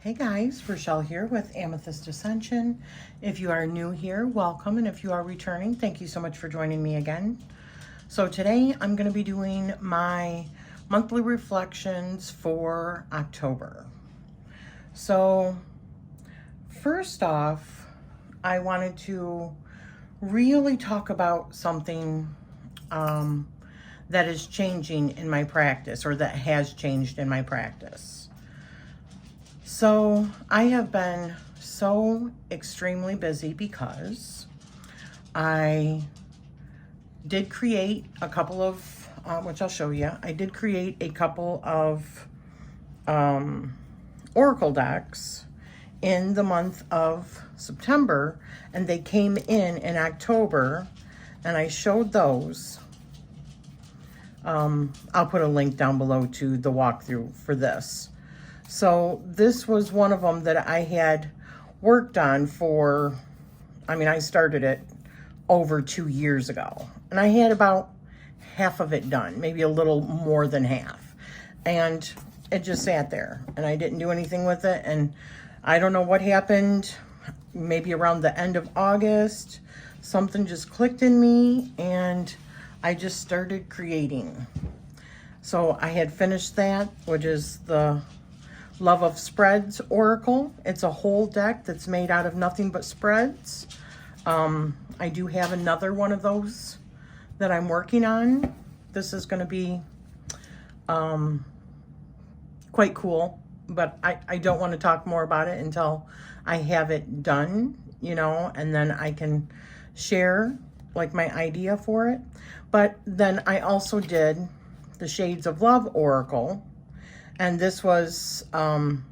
Hey guys, Rochelle here with Amethyst Ascension. If you are new here, welcome. And if you are returning, thank you so much for joining me again. So today I'm going to be doing my monthly reflections for October. So first off, I wanted to really talk about something that is changing in my practice, or that has changed in my practice. So I have been so extremely busy because I did create a couple of, which I'll show you. I did create a couple of oracle decks in the month of September, and they came in October, and I showed those. I'll put a link down below to the walkthrough for this. So this was one of them that I had worked on for, I started it over 2 years ago. And I had about half of it done, maybe a little more than half. And it just sat there and I didn't do anything with it. And I don't know what happened, maybe around the end of August, something just clicked in me and I just started creating. So I had finished that, which is the Love of Spreads Oracle. It's a whole deck that's made out of nothing but spreads. I do have another one of those that I'm working on. This is going to be quite cool, but I don't want to talk more about it until I have it done, and then I can share like my idea for it. But then I also did the Shades of Love Oracle. And this was an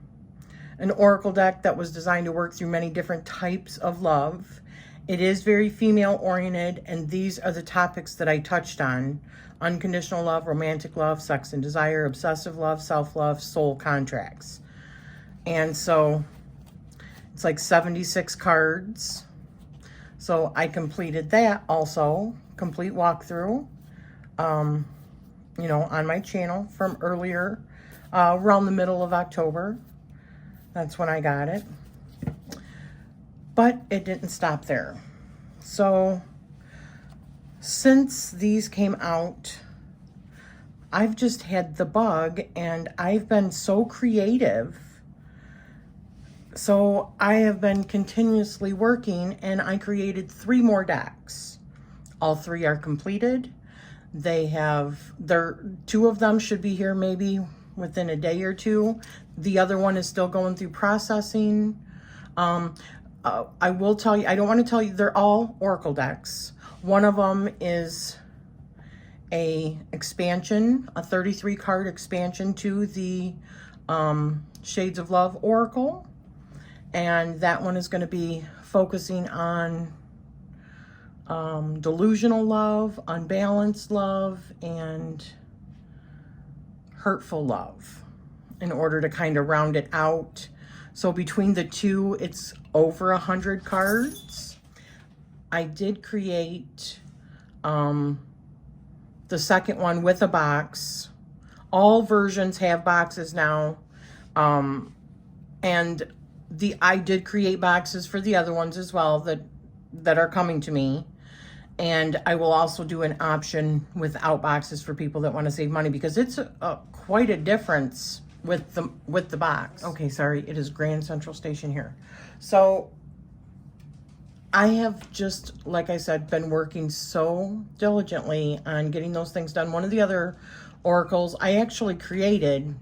oracle deck that was designed to work through many different types of love. It is very female oriented, and these are the topics that I touched on: unconditional love, romantic love, sex and desire, obsessive love, self-love, soul contracts. And so it's like 76 cards. So I completed that also, complete walkthrough, on my channel from earlier. Around the middle of October. That's when I got it. But it didn't stop there. So since these came out, I've just had the bug and I've been so creative. So I have been continuously working and I created 3 more decks. All 3 are completed. They have, 2 of them should be here maybe within a day or 2. The other one is still going through processing. I will tell you, I don't want to tell you, they're all oracle decks. One of them is a expansion, a 33 card expansion to the Shades of Love Oracle. And that one is going to be focusing on delusional love, unbalanced love, and hurtful love, in order to kind of round it out. So between the 2, it's over 100 cards. I did create the second one with a box. All versions have boxes now. And I did create boxes for the other ones as well that are coming to me. And I will also do an option without boxes for people that want to save money, because it's quite a difference with the box. Okay, sorry, it is Grand Central Station here. So I have just, like I said, been working so diligently on getting those things done. One of the other oracles I actually created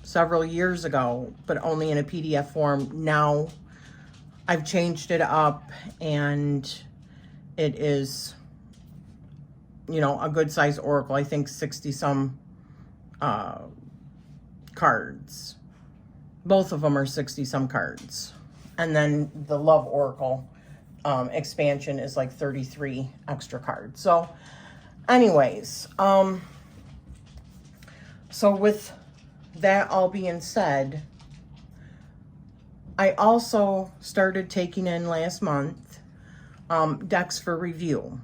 several years ago, but only in a PDF form. Now I've changed it up and it is, a good size oracle. I think 60 some cards. Both of them are 60 some cards. And then the Love Oracle expansion is like 33 extra cards. So anyways, so with that all being said, I also started taking in last month decks for review.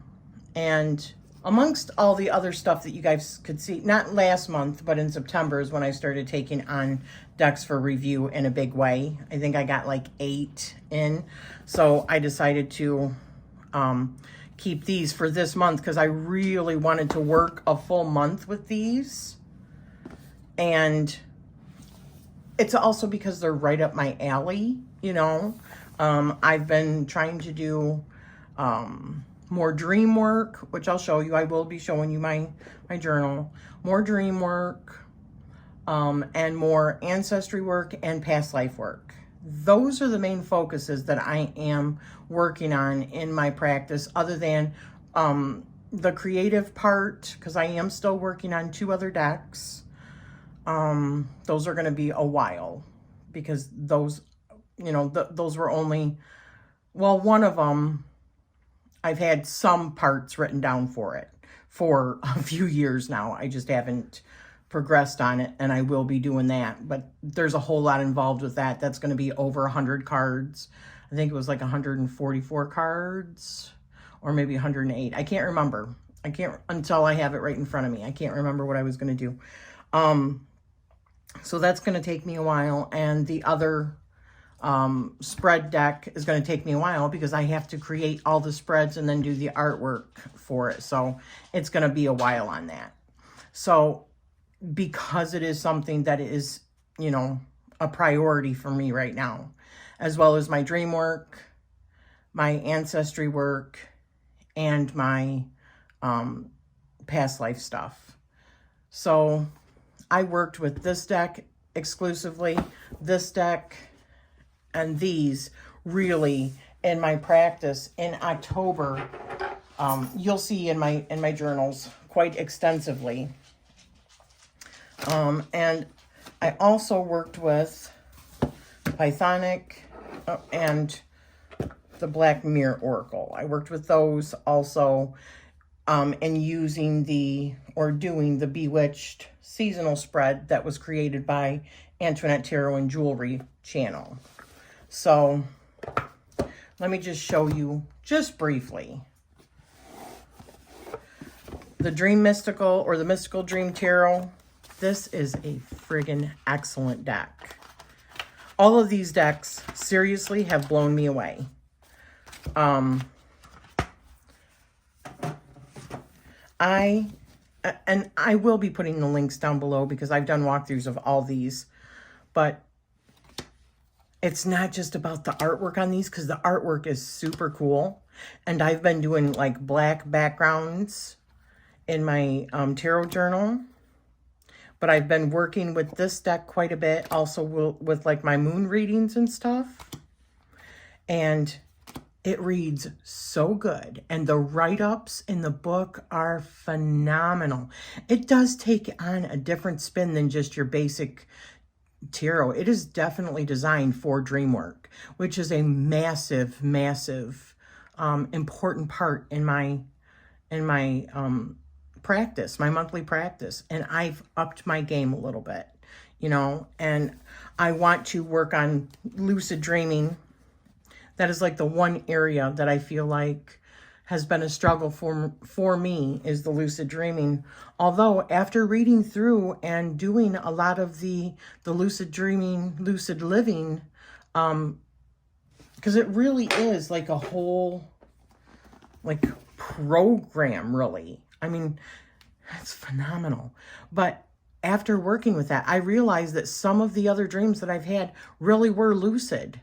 And amongst all the other stuff that you guys could see, not last month, but in September is when I started taking on decks for review in a big way. I think I got like 8 in. So I decided to keep these for this month because I really wanted to work a full month with these. And it's also because they're right up my alley, you know. I've been trying to do more dream work, which I'll show you. I will be showing you my journal. More dream work, and more ancestry work and past life work. Those are the main focuses that I am working on in my practice, other than the creative part, because I am still working on 2 other decks. Those are going to be a while, because those, you know, those were only, well, one of them, I've had some parts written down for it for a few years now. I just haven't progressed on it, and I will be doing that. But there's a whole lot involved with that. That's going to be over 100 cards. I think it was like 144 cards, or maybe 108. I can't remember. I can't, until I have it right in front of me. I can't remember what I was going to do. So that's going to take me a while, and the other spread deck is going to take me a while because I have to create all the spreads and then do the artwork for it. So it's going to be a while on that. So because it is something that is, you know, a priority for me right now, as well as my dream work, my ancestry work, and my past life stuff. So I worked with this deck exclusively, this deck, and these really in my practice in October. You'll see in my journals quite extensively. And I also worked with Pythonic and the Black Mirror Oracle. I worked with those also in using doing the Bewitched seasonal spread that was created by Antoinette Tarot and Jewelry channel. So let me just show you just briefly. The Dream Mystical, or the Mystical Dream Tarot. This is a friggin' excellent deck. All of these decks seriously have blown me away. I will be putting the links down below because I've done walkthroughs of all these, but it's not just about the artwork on these, because the artwork is super cool. And I've been doing like black backgrounds in my tarot journal. But I've been working with this deck quite a bit, also with like my moon readings and stuff. And it reads so good. And the write-ups in the book are phenomenal. It does take on a different spin than just your basic tarot. It is definitely designed for dream work, which is a massive, massive, important part in my practice, my monthly practice. And I've upped my game a little bit, you know, and I want to work on lucid dreaming. That is like the one area that I feel like has been a struggle for me, is the lucid dreaming. Although after reading through and doing a lot of the lucid dreaming, lucid living, because it really is like a whole like program, really. I mean, it's phenomenal. But after working with that, I realized that some of the other dreams that I've had really were lucid.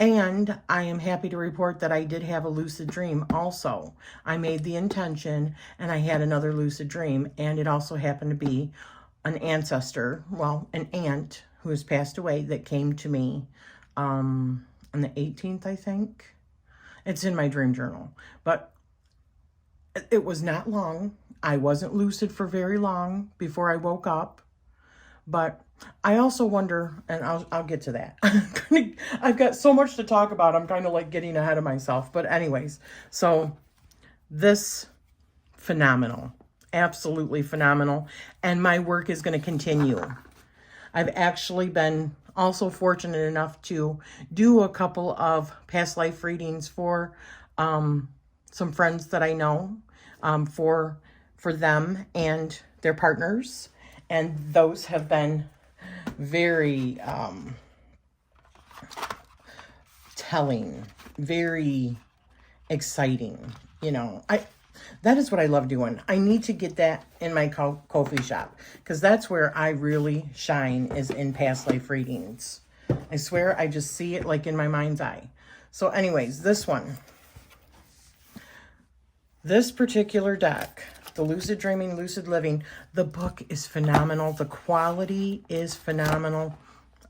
And I am happy to report that I did have a lucid dream also. I made the intention and I had another lucid dream, and it also happened to be an ancestor, well, an aunt who has passed away, that came to me on the 18th, I think. It's in my dream journal, but it was not long. I wasn't lucid for very long before I woke up. But I also wonder, and I'll get to that. I've got so much to talk about. I'm kind of like getting ahead of myself. But anyways, so this, phenomenal. Absolutely phenomenal. And my work is going to continue. I've actually been also fortunate enough to do a couple of past life readings for some friends that I know, for for them and their partners. And those have been very telling, very exciting. You know, that is what I love doing. I need to get that in my coffee shop, because that's where I really shine, is in past life readings. I swear, I just see it like in my mind's eye. So anyways, this particular deck, the Lucid Dreaming, Lucid Living, the book is phenomenal. The quality is phenomenal.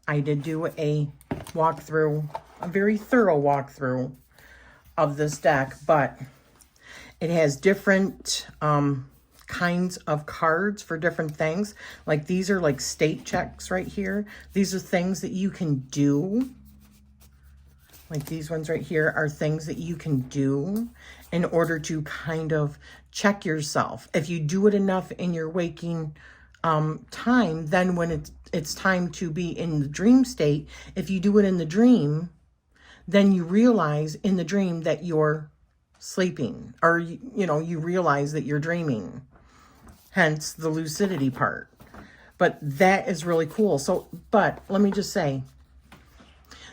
I did do a walkthrough, a very thorough walkthrough of this deck, but it has different kinds of cards for different things. Like these are like state checks right here. These are things that you can do. Like these ones right here are things that you can do in order to kind of check yourself. If you do it enough in your waking time, then when it's time to be in the dream state, if you do it in the dream, then you realize in the dream that you're sleeping, or you realize that you're dreaming, hence the lucidity part. But that is really cool. So, but let me just say,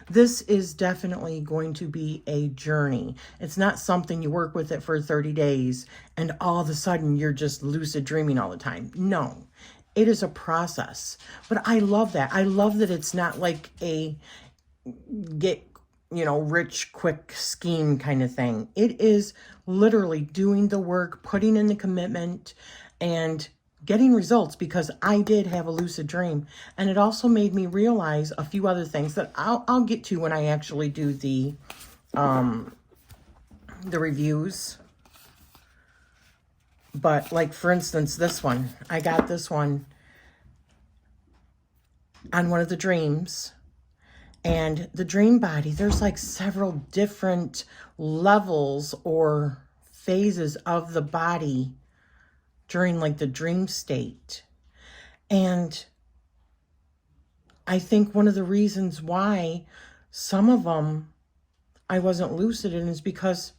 this is definitely going to be a journey. It's not something you work with it for 30 days and all of a sudden you're just lucid dreaming all the time. No, it is a process. But I love that. I love that it's not like a get rich quick scheme kind of thing. It is literally doing the work, putting in the commitment, and getting results, because I did have a lucid dream. And it also made me realize a few other things that I'll get to when I actually do the reviews. But like, for instance, this one, I got this one on one of the dreams. And the dream body, there's like several different levels or phases of the body during like the dream state. And I think one of the reasons why some of them I wasn't lucid in is because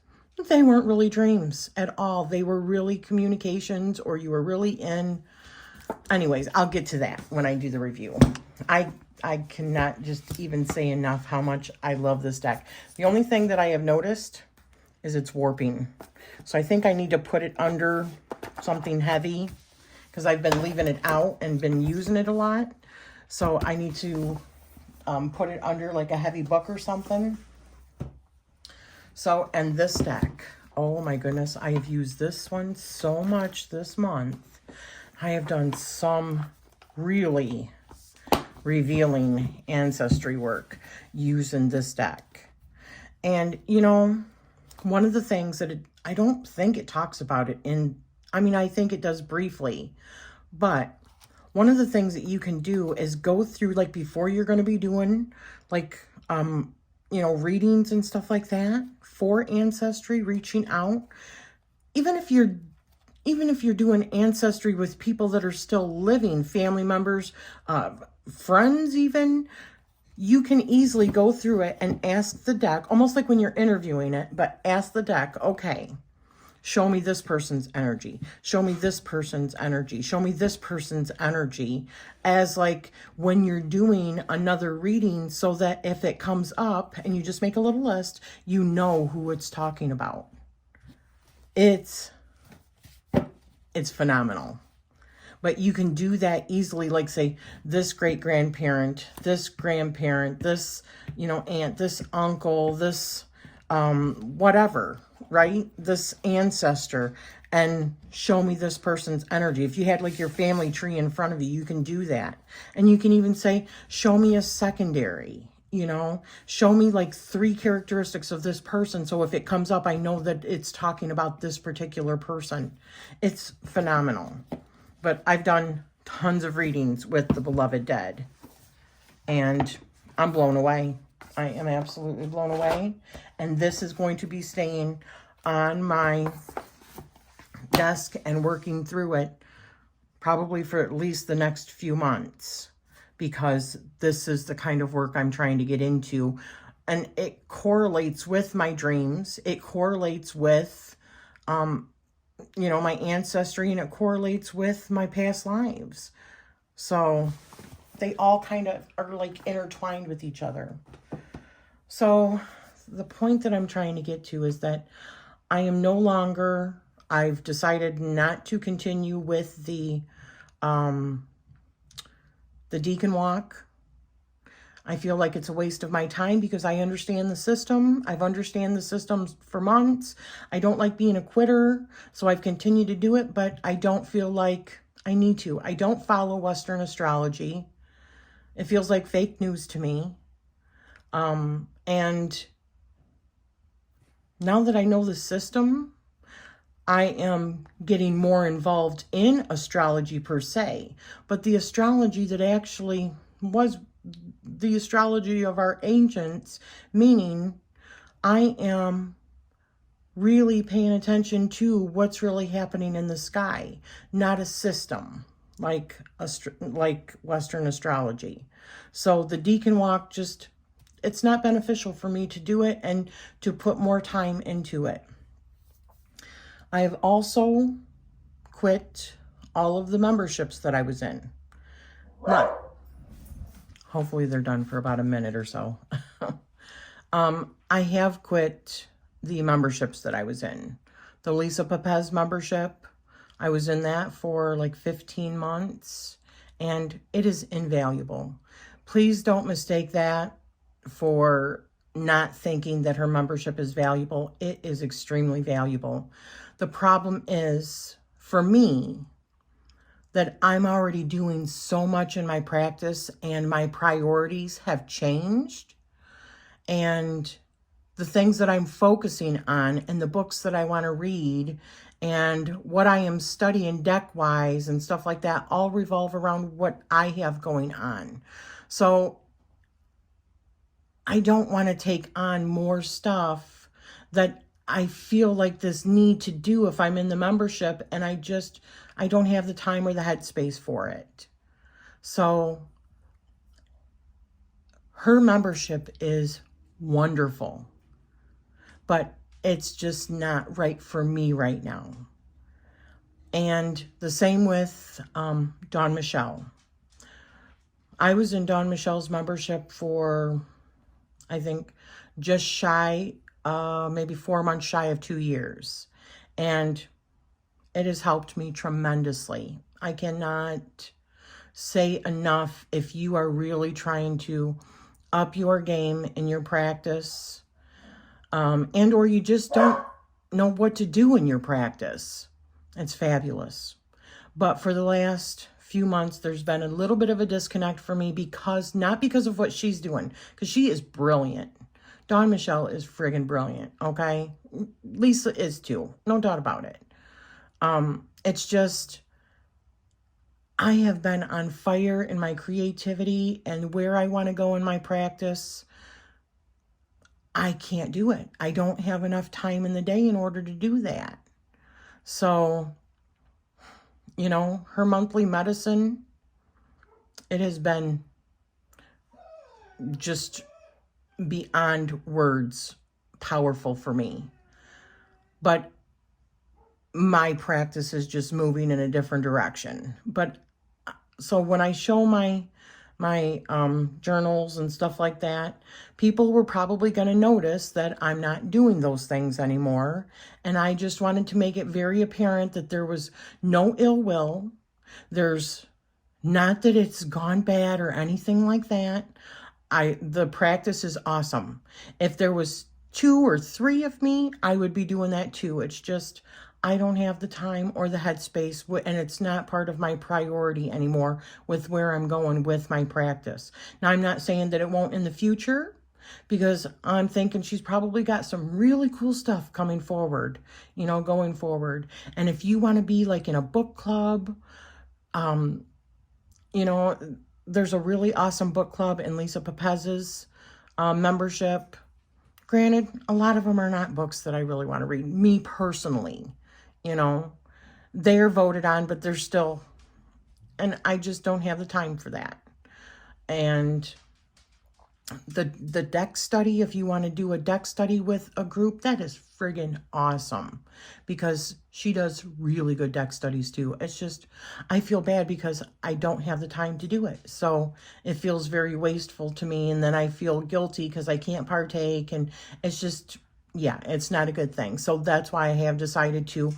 they weren't really dreams at all. They were really communications, or you were really in. Anyways, I'll get to that when I do the review. I cannot just even say enough how much I love this deck. The only thing that I have noticed is it's warping. So I think I need to put it under something heavy, because I've been leaving it out and been using it a lot. So I need to put it under like a heavy book or something. So, and this deck, oh my goodness, I have used this one so much this month. I have done some really revealing ancestry work using this deck. And one of the things that I don't think it talks about it I think it does briefly, but one of the things that you can do is go through, like, before you're going to be doing like readings and stuff like that for ancestry, reaching out, even if you're doing ancestry with people that are still living, family members, friends even, you can easily go through it and ask the deck, almost like when you're interviewing it, but ask the deck, okay, show me this person's energy, show me this person's energy, show me this person's energy, as like when you're doing another reading, so that if it comes up and you just make a little list, you know who it's talking about. It's phenomenal. But you can do that easily, like say this great-grandparent, this grandparent, this, aunt, this uncle, this whatever, right? This ancestor, and show me this person's energy. If you had like your family tree in front of you, you can do that. And you can even say, show me a secondary, show me like 3 characteristics of this person. So if it comes up, I know that it's talking about this particular person. It's phenomenal. But I've done tons of readings with the beloved dead, and I'm blown away. I am absolutely blown away. And this is going to be staying on my desk and working through it probably for at least the next few months, because this is the kind of work I'm trying to get into. And it correlates with my dreams. It correlates with you know, my ancestry, and it correlates with my past lives. So they all kind of are like intertwined with each other. So the point that I'm trying to get to is that I am no longer, I've decided not to continue with the Deacon Walk. I feel like it's a waste of my time because I understand the system. I've understand the system for months. I don't like being a quitter, so I've continued to do it, but I don't feel like I need to. I don't follow Western astrology. It feels like fake news to me. And now that I know the system, I am getting more involved in astrology per se, but the astrology that actually was the astrology of our ancients, meaning I am really paying attention to what's really happening in the sky, not a system like Western astrology. So the Deacon Walk, just, it's not beneficial for me to do it and to put more time into it. I have also quit all of the memberships that I was in. Not, hopefully they're done for about a minute or so. I have quit the memberships that I was in. The Lisa Pepez membership, I was in that for like 15 months, and it is invaluable. Please don't mistake that for not thinking that her membership is valuable. It is extremely valuable. The problem is, for me, that I'm already doing so much in my practice and my priorities have changed. And the things that I'm focusing on and the books that I want to read and what I am studying deck-wise and stuff like that all revolve around what I have going on. So I don't want to take on more stuff that I feel like this need to do if I'm in the membership, and I don't have the time or the headspace for it. So her membership is wonderful, but it's just not right for me right now. And the same with Dawn Michelle. I was in Dawn Michelle's membership for, I think, just shy, maybe 4 months shy of 2 years. And it has helped me tremendously. I cannot say enough. If you are really trying to up your game in your practice, and or you just don't know what to do in your practice, it's fabulous. But for the last few months, there's been a little bit of a disconnect for me not because of what she's doing, because she is brilliant. Dawn Michelle is friggin' brilliant, okay? Lisa is too, no doubt about it. It's just, I have been on fire in my creativity and where I want to go in my practice. I can't do it. I don't have enough time in the day in order to do that. So, you know, her monthly medicine, it has been just beyond words powerful for me. But my practice is just moving in a different direction. But so when I show my journals and stuff like that, people were probably going to notice that I'm not doing those things anymore. And I just wanted to make it very apparent that there was no ill will. There's not that it's gone bad or anything like that. The practice is awesome. If there was 2 or 3 of me, I would be doing that too. It's just, I don't have the time or the headspace, and it's not part of my priority anymore with where I'm going with my practice. Now, I'm not saying that it won't in the future, because I'm thinking she's probably got some really cool stuff coming forward, you know, going forward. And if you want to be like in a book club, you know, there's a really awesome book club in Lisa Pepez's membership. Granted, a lot of them are not books that I really want to read, me personally. You know, they're voted on, but they're still, and I just don't have the time for that. And the deck study, if you want to do a deck study with a group, that is friggin' awesome, because she does really good deck studies too. It's just, I feel bad because I don't have the time to do it. So it feels very wasteful to me. And then I feel guilty because I can't partake. And it's just, yeah, it's not a good thing. So that's why I have decided to,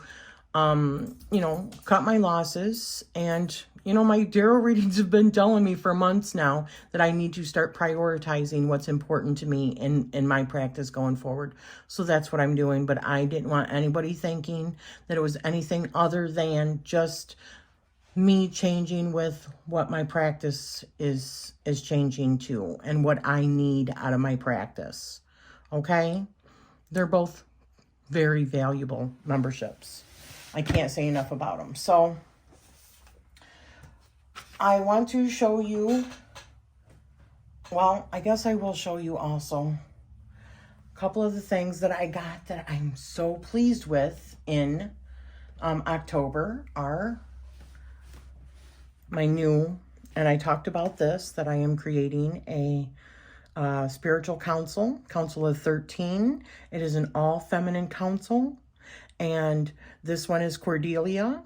you know, cut my losses. And, you know, my tarot readings have been telling me for months now that I need to start prioritizing what's important to me in my practice going forward. So that's what I'm doing. But I didn't want anybody thinking that it was anything other than just me changing with what my practice is changing to and what I need out of my practice. Okay? They're both very valuable memberships. I can't say enough about them. So I want to show you, well, I guess I will show you also a couple of the things that I got that I'm so pleased with in October are my new, and I talked about this, that I am creating a spiritual council of 13. It is an all feminine council. And this one is Cordelia,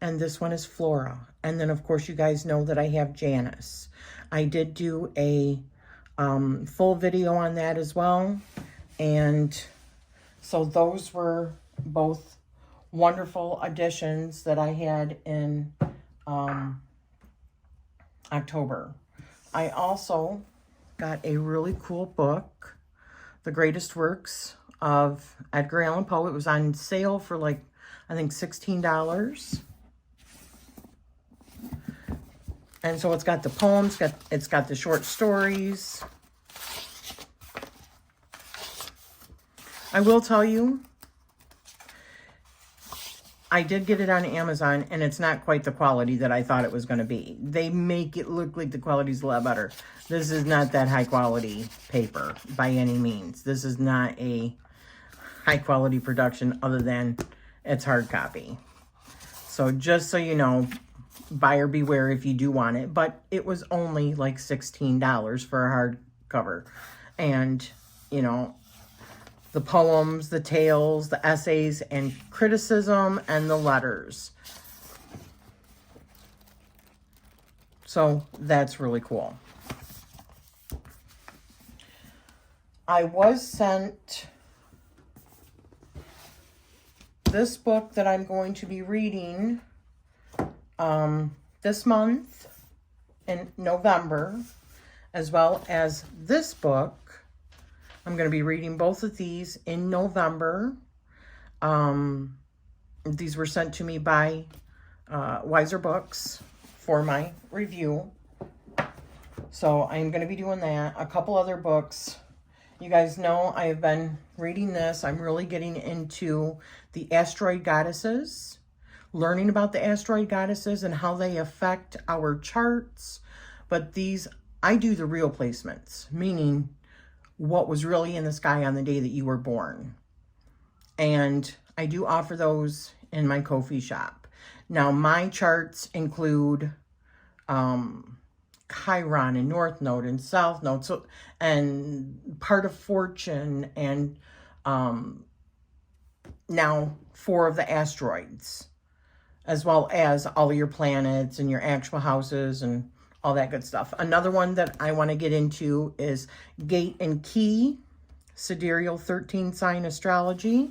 and this one is Flora. And then, of course, you guys know that I have Janice. I did do a full video on that as well. And so those were both wonderful additions that I had in October. I also got a really cool book, The Greatest Works of Edgar Allan Poe. It was on sale for like, I think $16. And so it's got the poems, it's got the short stories. I will tell you, I did get it on Amazon, and it's not quite the quality that I thought it was going to be. They make it look like the quality's a lot better. This is not that high quality paper by any means. This is not a high quality production other than it's hard copy. So just so you know, buyer beware if you do want it. But it was only like $16 for a hardcover. And, you know, the poems, the tales, the essays, and criticism, and the letters. So that's really cool. I was sent this book that I'm going to be reading this month in November, as well as this book. I'm going to be reading both of these in November. These were sent to me by Wiser Books for my review. So I'm going to be doing that. A couple other books. You guys know I have been reading this. I'm really getting into the asteroid goddesses, learning about the asteroid goddesses and how they affect our charts. But these, I do the real placements, meaning what was really in the sky on the day that you were born. And I do offer those in my Ko-fi shop. Now, my charts include Chiron and North Node and South Node, so, and part of Fortune, and now 4 of the asteroids, as well as all of your planets and your actual houses and all that good stuff. Another one that I want to get into is Gate and Key, Sidereal 13 sign astrology.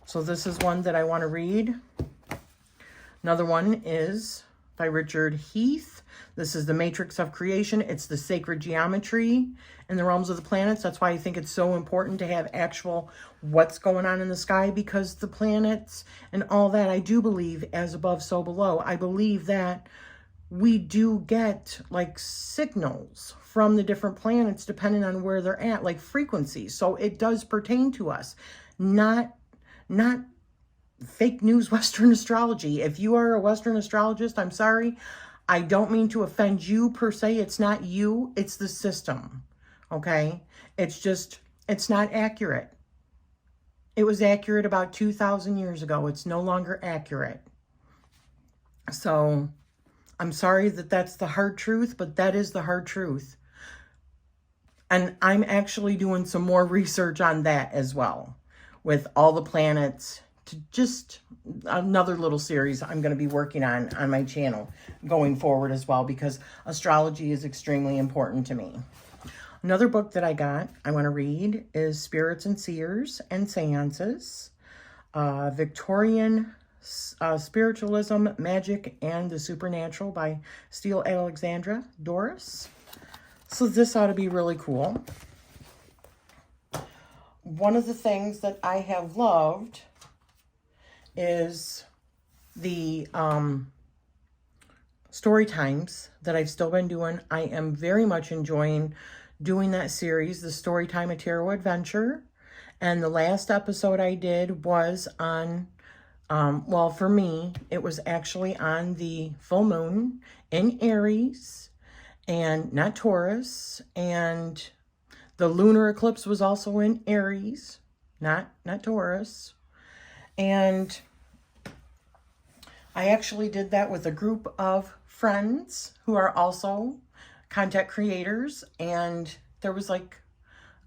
So this is one that I want to read. Another one is by Richard Heath. This is the Matrix of Creation. It's the sacred geometry in the realms of the planets. That's why I think it's so important to have actual what's going on in the sky, because the planets and all that, I do believe, as above, so below. I believe that we do get like signals from the different planets depending on where they're at, like frequencies. So it does pertain to us, not fake news Western astrology. If you are a Western astrologist, I'm sorry. I don't mean to offend you per se. It's not you, it's the system. Okay? It's just, it's not accurate. It was accurate about 2,000 years ago. It's no longer accurate. So I'm sorry that that's the hard truth, but that is the hard truth. And I'm actually doing some more research on that as well, with all the planets, to just another little series I'm going to be working on my channel going forward as well, because astrology is extremely important to me. Another book that I want to read is Spirits and Seers and Seances, Victorian Spiritualism, Magic, and the Supernatural by Steele Alexandra Doris. So this ought to be really cool. One of the things that I have loved is the story times that I've still been doing. I am very much enjoying doing that series, the Storytime A Tarot Adventure. And the last episode I did was on, well, for me, it was actually on the full moon in Aries and not Taurus. And the lunar eclipse was also in Aries, not Taurus. And I actually did that with a group of friends who are also content creators. And there was like,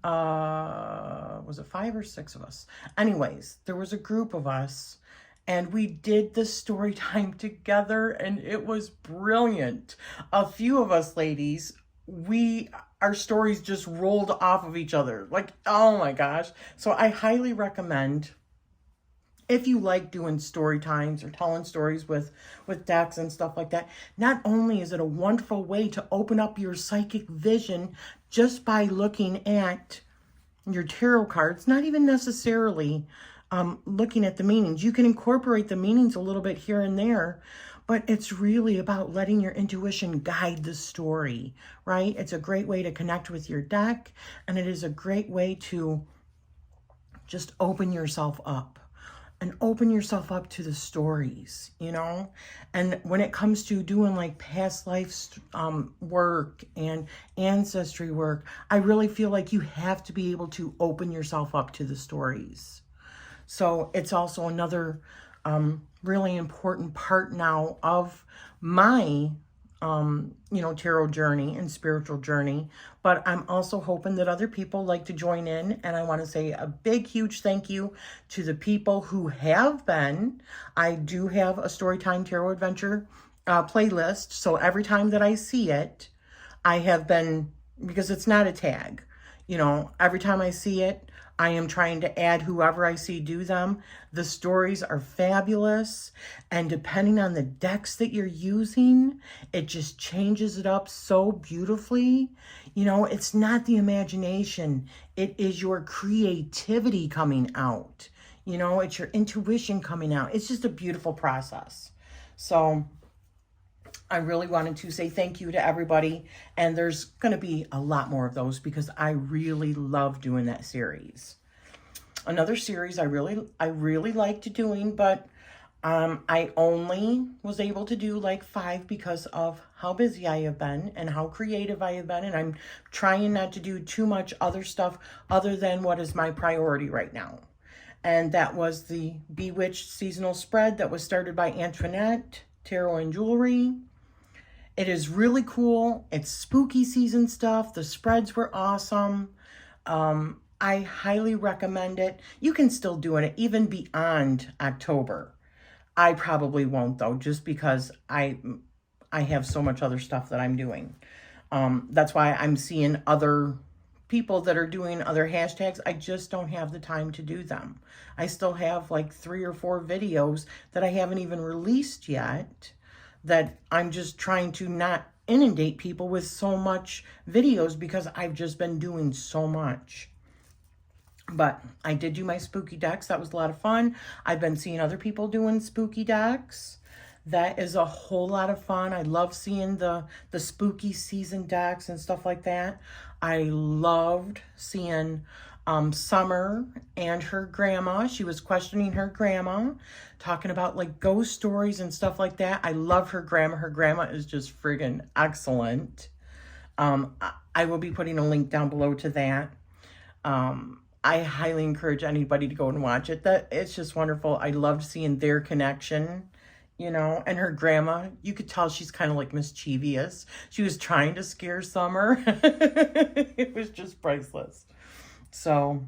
was it 5 or 6 of us? Anyways, there was a group of us and we did the story time together and it was brilliant. A few of us ladies, our stories just rolled off of each other. Like, oh my gosh. So I highly recommend, if you like doing story times or telling stories with decks and stuff like that, not only is it a wonderful way to open up your psychic vision just by looking at your tarot cards, not even necessarily looking at the meanings. You can incorporate the meanings a little bit here and there, but it's really about letting your intuition guide the story, right? It's a great way to connect with your deck, and it is a great way to just open yourself up. And open yourself up to the stories, you know? And when it comes to doing like past life work and ancestry work, I really feel like you have to be able to open yourself up to the stories. So it's also another really important part now of my tarot journey and spiritual journey. But I'm also hoping that other people like to join in. And I want to say a big, huge thank you to the people who have been. I do have a Storytime Tarot Adventure playlist. So every time that I see it, I have been, because it's not a tag, every time I see it, I am trying to add whoever I see do them. The stories are fabulous. And depending on the decks that you're using, it just changes it up so beautifully. It's not the imagination. It is your creativity coming out. It's your intuition coming out. It's just a beautiful process. So I really wanted to say thank you to everybody. And there's going to be a lot more of those because I really love doing that series. Another series I really liked doing, but I only was able to do like 5 because of how busy I have been and how creative I have been. And I'm trying not to do too much other stuff other than what is my priority right now. And that was the Bewitched seasonal spread that was started by Antoinette, Tarot and Jewelry. It is really cool. It's spooky season stuff. The spreads were awesome. I highly recommend it. You can still do it even beyond October. I probably won't though, just because I have so much other stuff that I'm doing. That's why I'm seeing other people that are doing other hashtags. I just don't have the time to do them. I still have like 3 or 4 videos that I haven't even released yet, that I'm just trying to not inundate people with so much videos because I've just been doing so much. But I did do my spooky decks. That was a lot of fun. I've been seeing other people doing spooky decks. That is a whole lot of fun. I love seeing the spooky season decks and stuff like that. I loved seeing Summer and her grandma. She was questioning her grandma, talking about like ghost stories and stuff like that. I love her grandma. Her grandma is just friggin' excellent. I will be putting a link down below to that. I highly encourage anybody to go and watch it. It's just wonderful. I loved seeing their connection you know, and her grandma, you could tell she's kind of like mischievous. She was trying to scare Summer. It was just priceless. So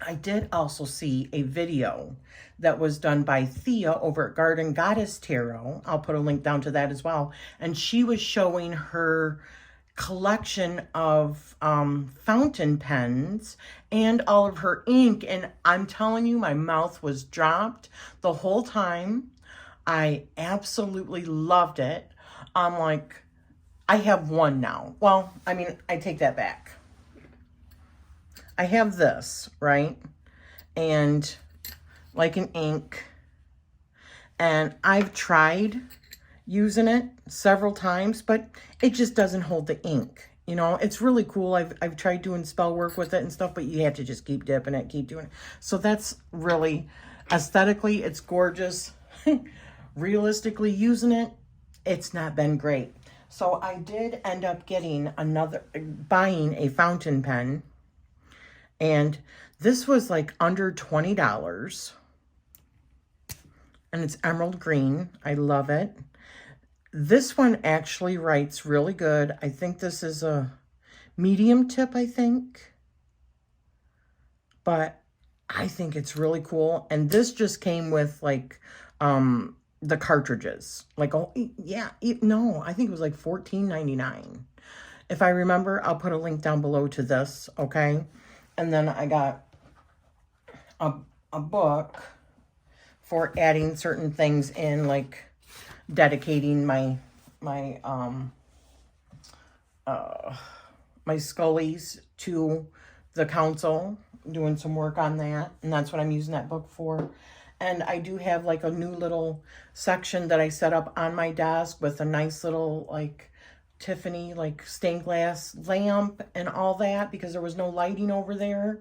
I did also see a video that was done by Thea over at Garden Goddess Tarot. I'll put a link down to that as well. And she was showing her collection of fountain pens and all of her ink. And I'm telling you, my mouth was dropped the whole time. I absolutely loved it. I'm like, I have one now. Well, I mean, I take that back. I have this, right? And like an ink. And I've tried using it several times, but it just doesn't hold the ink. You know, it's really cool. I've tried doing spell work with it and stuff, but you have to just keep dipping it, keep doing it. So that's really, aesthetically, it's gorgeous. Realistically using it, it's not been great. So I did end up buying a fountain pen. And this was like under $20. And it's emerald green. I love it. This one actually writes really good. I think this is a medium tip, I think. But I think it's really cool. And this just came with like the cartridges. Like, oh, yeah, no, I think it was like $14.99. If I remember, I'll put a link down below to this, okay? And then I got a book for adding certain things in, like dedicating my Scullies to the council, doing some work on that. And that's what I'm using that book for. And I do have like a new little section that I set up on my desk with a nice little like Tiffany like stained glass lamp and all that, because there was no lighting over there.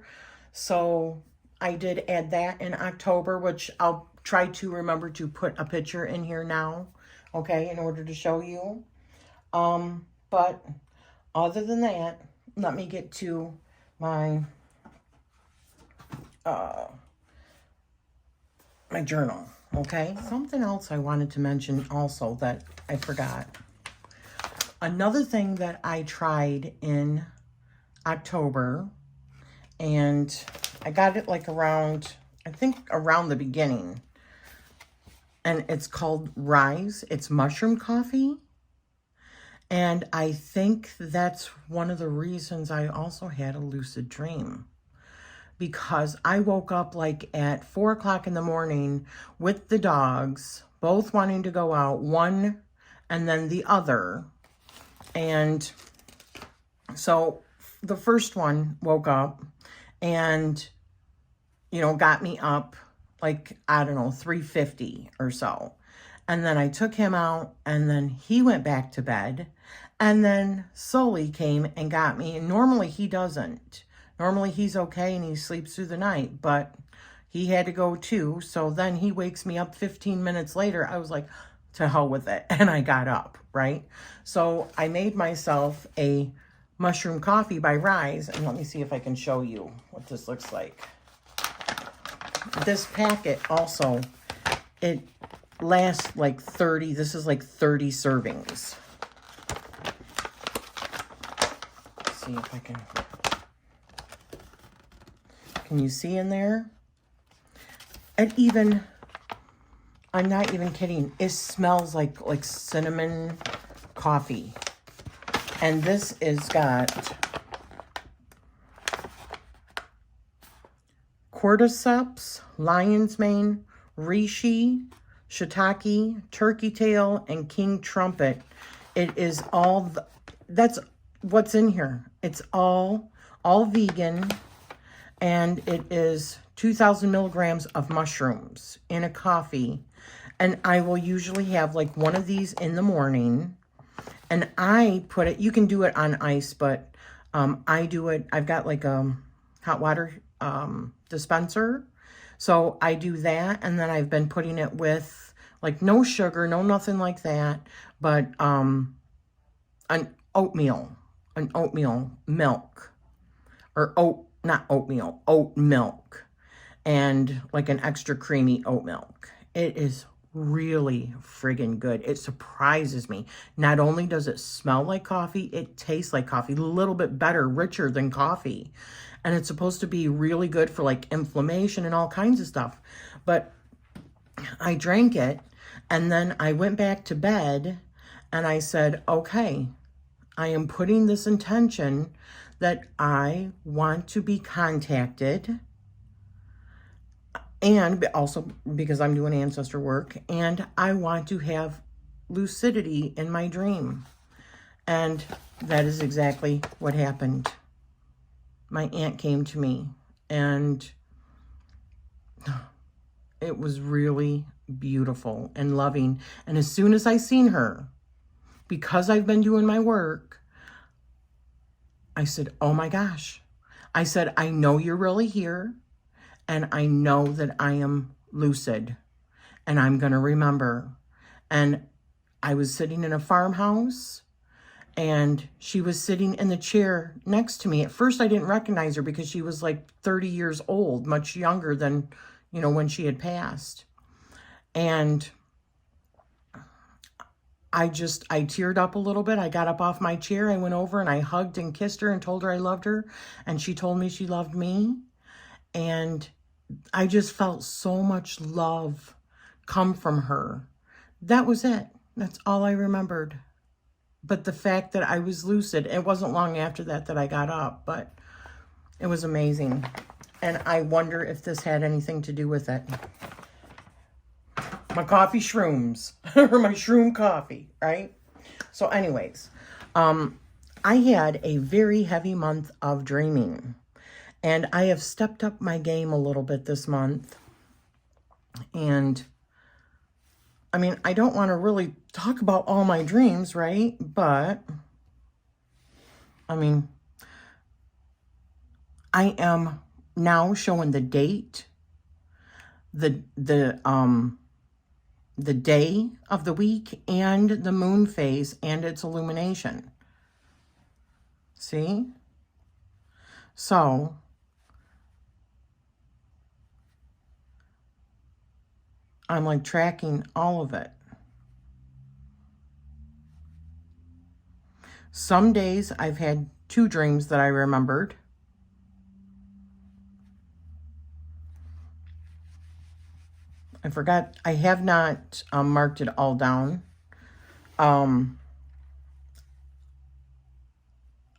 So I did add that in October, which I'll try to remember to put a picture in here now, okay, in order to show you. But other than that, let me get to my my journal, okay? Something else I wanted to mention also that I forgot. Another thing that I tried in October, and I got it like around, I think around the beginning, and it's called Rise. It's mushroom coffee. And I think that's one of the reasons I also had a lucid dream, because I woke up like at 4 o'clock in the morning with the dogs, both wanting to go out, one and then the other. And so the first one woke up and, you know, got me up like, I don't know, 3:50 or so. And then I took him out, and then he went back to bed. And then Sully came and got me. And normally he doesn't. Normally he's okay and he sleeps through the night, but he had to go too. So then he wakes me up 15 minutes later. I was like, to hell with it. And I got up, right? So I made myself a mushroom coffee by Rise. And let me see if I can show you what this looks like. This packet also, it lasts like 30, this is like 30 servings. Let's see if I can you see in there? And even, I'm not even kidding, it smells like cinnamon coffee. And this is got cordyceps, lion's mane, reishi, shiitake, turkey tail, and king trumpet. It is all, that's what's in here. It's all vegan, and it is 2,000 milligrams of mushrooms in a coffee. And I will usually have like one of these in the morning, and I put it, you can do it on ice, but I do it, I've got like a hot water dispenser. So I do that, and then I've been putting it with like no sugar, no nothing like that, but an oatmeal milk, or oat milk, and like an extra creamy oat milk. It is really friggin' good. It surprises me. Not only does it smell like coffee, it tastes like coffee, a little bit better, richer than coffee. And it's supposed to be really good for like inflammation and all kinds of stuff. But I drank it and then I went back to bed and I said, okay, I am putting this intention that I want to be contacted, and also because I'm doing ancestor work, and I want to have lucidity in my dream. And that is exactly what happened. My aunt came to me, and it was really beautiful and loving. And as soon as I seen her, because I've been doing my work, I said, oh my gosh. I said, I know you're really here, and I know that I am lucid, and I'm going to remember. And I was sitting in a farmhouse, and she was sitting in the chair next to me. At first, I didn't recognize her because she was like 30 years old, much younger than, you know, when she had passed. And I teared up a little bit. I got up off my chair. I went over and I hugged and kissed her and told her I loved her. And she told me she loved me. And I just felt so much love come from her. That was it. That's all I remembered. But the fact that I was lucid, it wasn't long after that that I got up, but it was amazing. And I wonder if this had anything to do with it. My coffee shrooms, or my shroom coffee, right? So anyways, I had a very heavy month of dreaming, and I have stepped up my game a little bit this month. And I mean, I don't want to really talk about all my dreams, right? But I mean, I am now showing the date, the day of the week, and the moon phase and its illumination. See? So I'm like tracking all of it. Some days I've had 2 dreams that I remembered. I forgot, I have not marked it all down.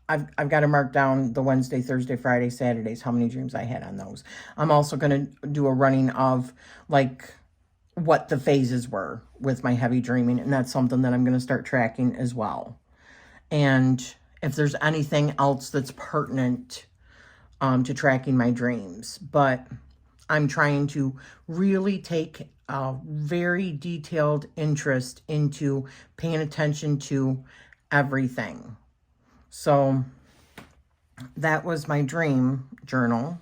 I've got to mark down the Wednesday, Thursday, Friday, Saturdays, how many dreams I had on those. I'm also going to do a running of like what the phases were with my heavy dreaming. And that's something that I'm going to start tracking as well. And if there's anything else that's pertinent to tracking my dreams. But I'm trying to really take a very detailed interest into paying attention to everything. So that was my dream journal.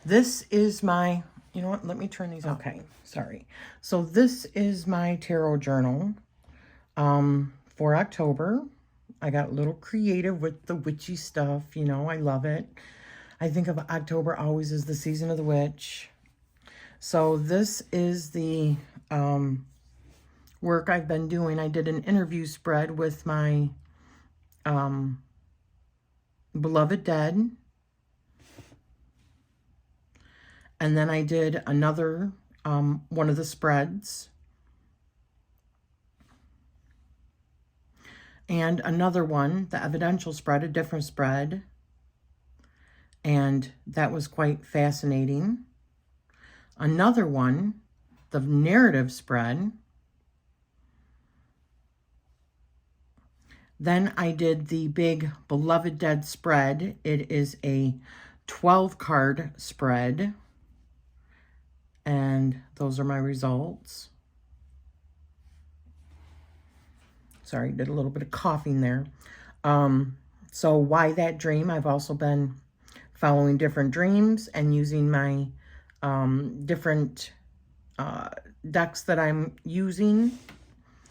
This is my, you know what, let me turn these off. Okay, sorry. So this is my tarot journal for October. I got a little creative with the witchy stuff, you know, I love it. I think of October always as the season of the witch. So this is the work I've been doing. I did an interview spread with my beloved dead. And then I did another one of the spreads. And another one, the evidential spread, a different spread. And that was quite fascinating. Another one, the narrative spread. Then I did the big Beloved Dead spread. It is a 12-card spread. And those are my results. Sorry, did a little bit of coughing there. So why that dream? I've also been following different dreams and using my different decks that I'm using.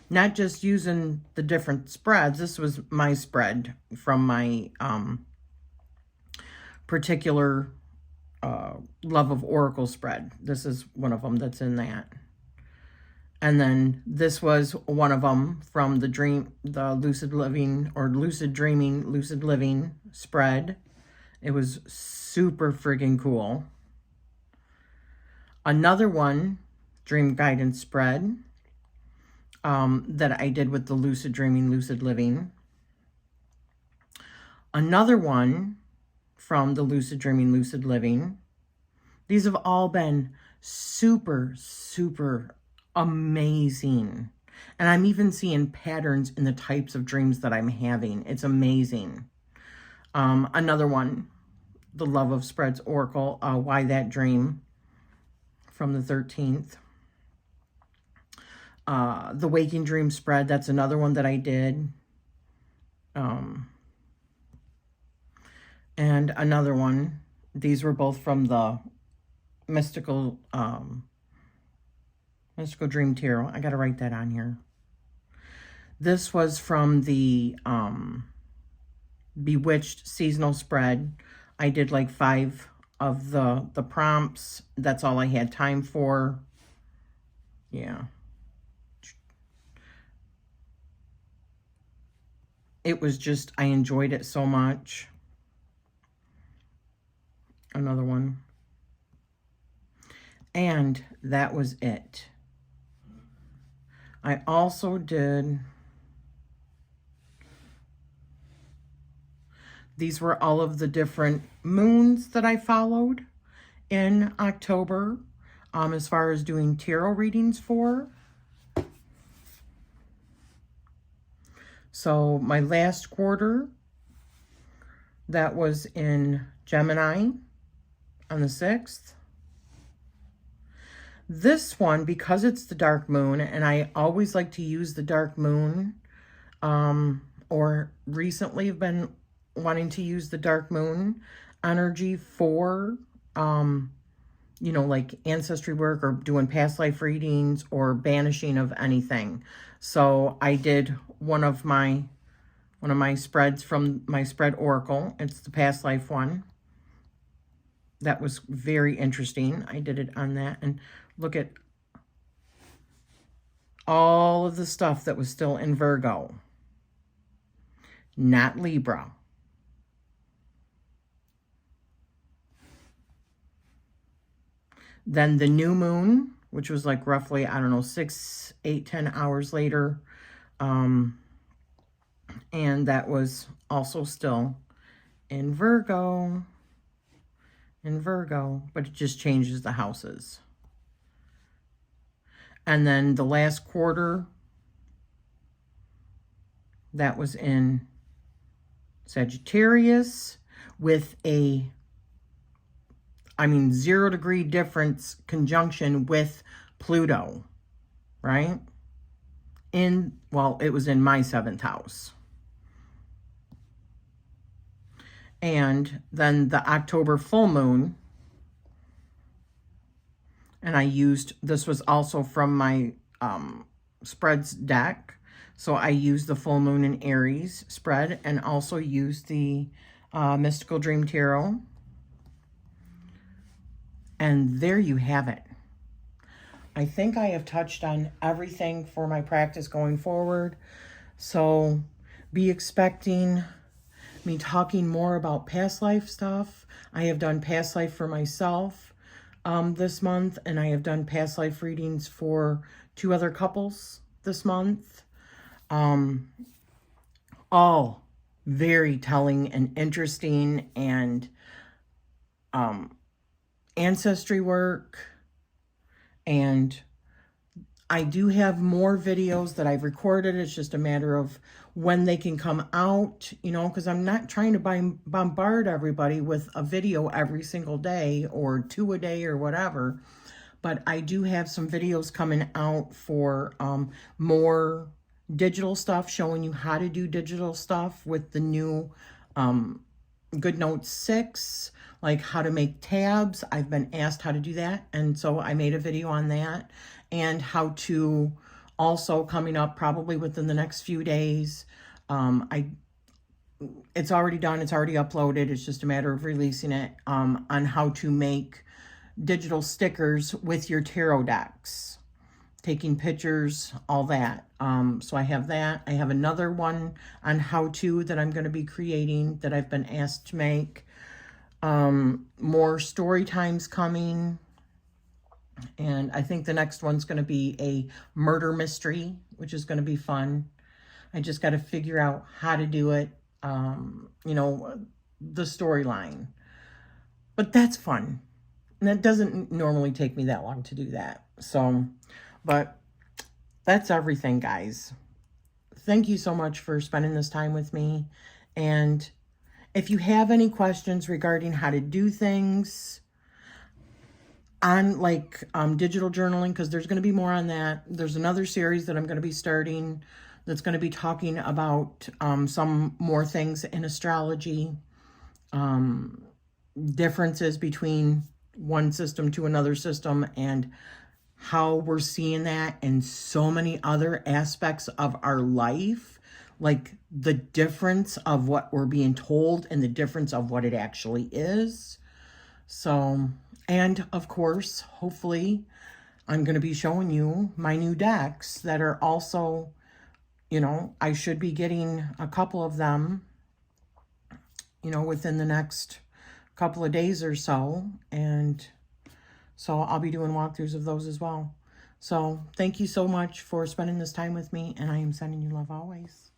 Not just using the different spreads. This was my spread from my particular Love of Oracle spread. This is one of them that's in that. And then this was one of them from the Lucid Living or Lucid Dreaming, Lucid Living spread. It was super friggin' cool. Another one, Dream Guidance spread, that I did with the Lucid Dreaming, Lucid Living. Another one from the Lucid Dreaming, Lucid Living. These have all been super, super amazing. And I'm even seeing patterns in the types of dreams that I'm having. It's amazing. Another one, the Love of Spreads Oracle, Why That Dream, from the 13th. The Waking Dream spread, that's another one that I did. And another one. These were both from the Mystical Dream Tarot. I got to write that on here. This was from the Bewitched seasonal spread. I did like 5 of the prompts. That's all I had time for. Yeah. It was just, I enjoyed it so much. Another one. And that was it. I also did, these were all of the different moons that I followed in October, as far as doing tarot readings for. So my last quarter, that was in Gemini on the 6th. This one, because it's the dark moon, and I always like to use the dark moon, or recently have been wanting to use the dark moon energy for, you know, like ancestry work or doing past life readings or banishing of anything. So I did one of my spreads from my spread oracle. It's the past life one. That was very interesting. I did it on that, and look at all of the stuff that was still in Virgo, not Libra. Then the new moon, which was like roughly, I don't know, 6, 8, 10 hours later. And that was also still in Virgo. But it just changes the houses. And then the last quarter, that was in Sagittarius with a, 0 degree difference conjunction with Pluto, right? Well, it was in my 7th house. And then the October full moon, and I used, this was also from my spreads deck. So I used the full moon in Aries spread and also used the Mystical Dream Tarot. And there you have it. I think I have touched on everything for my practice going forward. So be expecting me talking more about past life stuff. I have done past life for myself this month, and I have done past life readings for 2 other couples this month. All very telling and interesting, and ancestry work. And I do have more videos that I've recorded. It's just a matter of when they can come out, you know, because I'm not trying to bombard everybody with a video every single day or 2 a day or whatever. But I do have some videos coming out for more digital stuff, showing you how to do digital stuff with the new GoodNotes 6, like how to make tabs. I've been asked how to do that, and so I made a video on that. And how to also, coming up probably within the next few days, I it's already done. It's already uploaded. It's just a matter of releasing it on how to make digital stickers with your tarot decks, taking pictures, all that. So I have that. I have another one on how to that I'm going to be creating that I've been asked to make. More story times coming. And I think the next one's going to be a murder mystery, which is going to be fun. I just got to figure out how to do it, you know, the storyline. But that's fun. And it doesn't normally take me that long to do that. So, but that's everything, guys. Thank you so much for spending this time with me. And if you have any questions regarding how to do things on like digital journaling, because there's going to be more on that. There's another series that I'm going to be starting that's going to be talking about some more things in astrology, differences between one system to another system, and how we're seeing that in so many other aspects of our life, like the difference of what we're being told and the difference of what it actually is. So, and of course, hopefully, I'm going to be showing you my new decks that are also, you know, I should be getting a couple of them, you know, within the next couple of days or so. And so I'll be doing walkthroughs of those as well. So thank you so much for spending this time with me, and I am sending you love always.